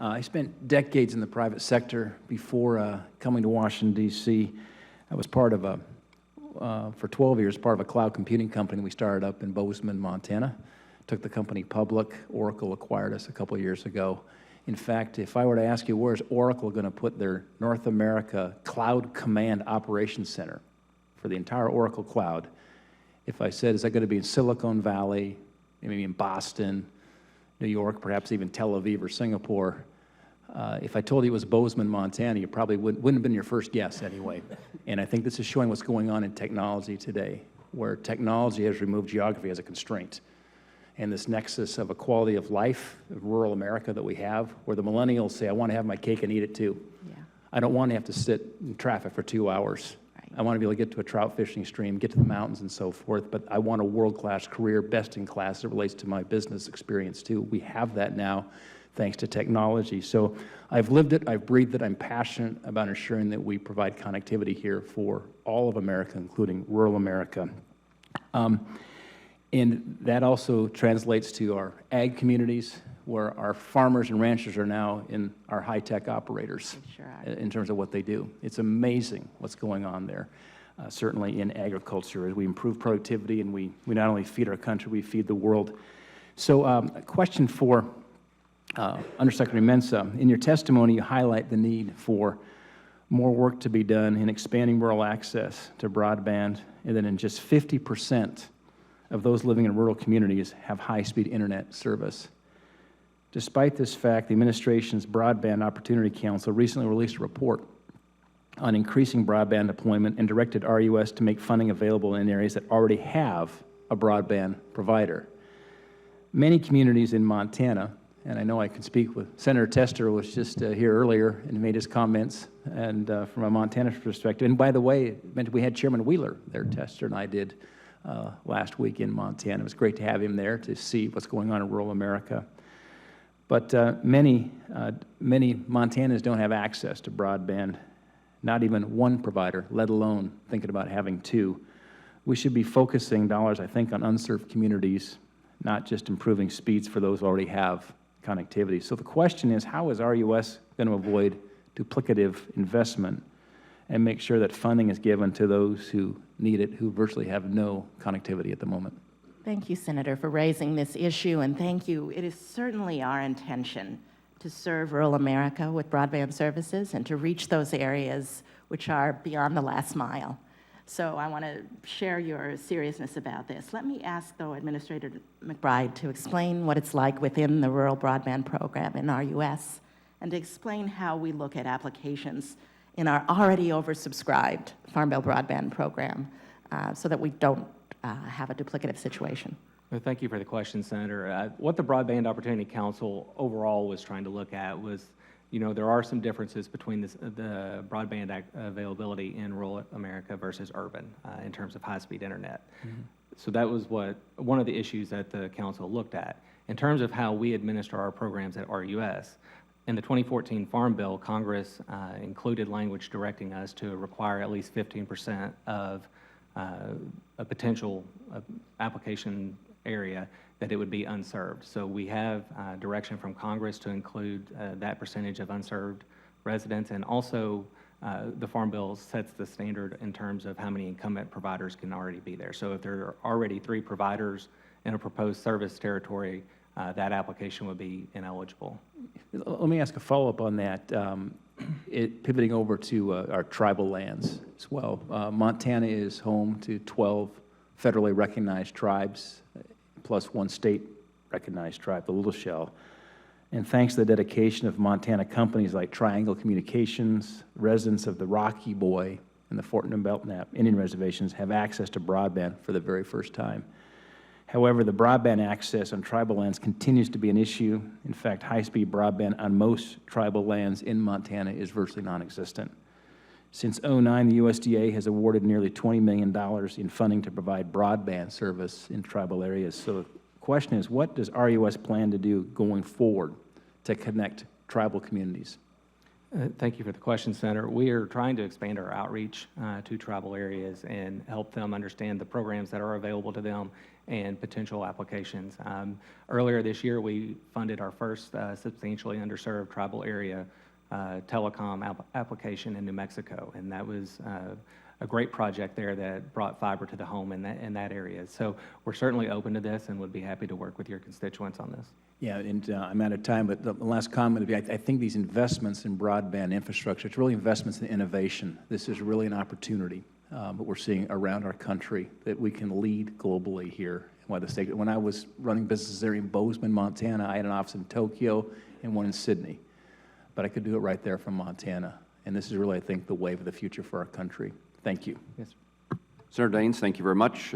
I spent decades in the private sector before coming to Washington, D.C. I was part of for 12 years, part of a cloud computing company we started up in Bozeman, Montana. Took the company public. Oracle acquired us a couple of years ago. In fact, if I were to ask you, where's Oracle going to put their North America Cloud Command Operations Center for the entire Oracle Cloud? If I said, is that going to be in Silicon Valley, maybe in Boston, New York, perhaps even Tel Aviv or Singapore, if I told you it was Bozeman, Montana, you probably wouldn't have been your first guess anyway. And I think this is showing what's going on in technology today, where technology has removed geography as a constraint. And this nexus of a quality of life of rural America that we have, where the millennials say, I want to have my cake and eat it too. Yeah. I don't want to have to sit in traffic for 2 hours. Right. I want to be able to get to a trout fishing stream, get to the mountains and so forth, but I want a world-class career, best in class as it relates to my business experience too. We have that now thanks to technology. So I've lived it, I've breathed it, I'm passionate about ensuring that we provide connectivity here for all of America, including rural America. And that also translates to our ag communities, where our farmers and ranchers are now in our high-tech operators in terms of what they do. It's amazing what's going on there, certainly in agriculture, as we improve productivity and we not only feed our country, we feed the world. So a question for Undersecretary Mensah. In your testimony, you highlight the need for more work to be done in expanding rural access to broadband, and then in just 50% of those living in rural communities have high-speed internet service. Despite this fact, the administration's Broadband Opportunity Council recently released a report on increasing broadband deployment and directed RUS to make funding available in areas that already have a broadband provider. Many communities in Montana, and I know I can speak with Senator Tester, who was just here earlier and made his comments, and from a Montana perspective. And by the way, we had Chairman Wheeler there, Tester, and I did last week in Montana. It was great to have him there to see what's going on in rural America. But many Montanans don't have access to broadband, not even one provider, let alone thinking about having two. We should be focusing dollars, I think, on unserved communities, not just improving speeds for those who already have connectivity. So the question is, how is RUS going to avoid duplicative investment and make sure that funding is given to those who need it, who virtually have no connectivity at the moment? Thank you, Senator, for raising this issue, and thank you. It is certainly our intention to serve rural America with broadband services and to reach those areas which are beyond the last mile. So I want to share your seriousness about this. Let me ask, though, Administrator McBride to explain what it's like within the rural broadband program in RUS and to explain how we look at applications in our already oversubscribed Farm Bill broadband program so that we don't have a duplicative situation. Well, thank you for the question, Senator. What the Broadband Opportunity Council overall was trying to look at was, there are some differences between the broadband availability in rural America versus urban in terms of high-speed internet. Mm-hmm. So that was one of the issues that the council looked at. In terms of how we administer our programs at RUS, in the 2014 Farm Bill, Congress included language directing us to require at least 15% of a potential application area that it would be unserved. So we have direction from Congress to include that percentage of unserved residents, and also the Farm Bill sets the standard in terms of how many incumbent providers can already be there. So if there are already 3 providers in a proposed service territory, that application would be ineligible. Let me ask a follow-up on that. Pivoting over to our tribal lands as well. Montana is home to 12 federally recognized tribes, plus 1 state-recognized tribe, the Little Shell. And thanks to the dedication of Montana companies like Triangle Communications, residents of the Rocky Boy and the Fort and Belknap Indian reservations have access to broadband for the very first time. However, the broadband access on tribal lands continues to be an issue. In fact, high-speed broadband on most tribal lands in Montana is virtually non-existent. Since 2009, the USDA has awarded nearly $20 million in funding to provide broadband service in tribal areas. So the question is, what does RUS plan to do going forward to connect tribal communities? Thank you for the question, Senator. We are trying to expand our outreach to tribal areas and help them understand the programs that are available to them and potential applications. Earlier this year, we funded our first substantially underserved tribal area telecom application in New Mexico, and that was a great project there that brought fiber to the home in that area. So we're certainly open to this and would be happy to work with your constituents on this. Yeah, and I'm out of time, but the last comment would be, I think these investments in broadband infrastructure, it's really investments in innovation. This is really an opportunity that we're seeing around our country that we can lead globally here. When I was running businesses there in Bozeman, Montana, I had an office in Tokyo and one in Sydney. But I could do it right there from Montana. And this is really, I think, the wave of the future for our country. Thank you. Yes. Senator Daines, thank you very much.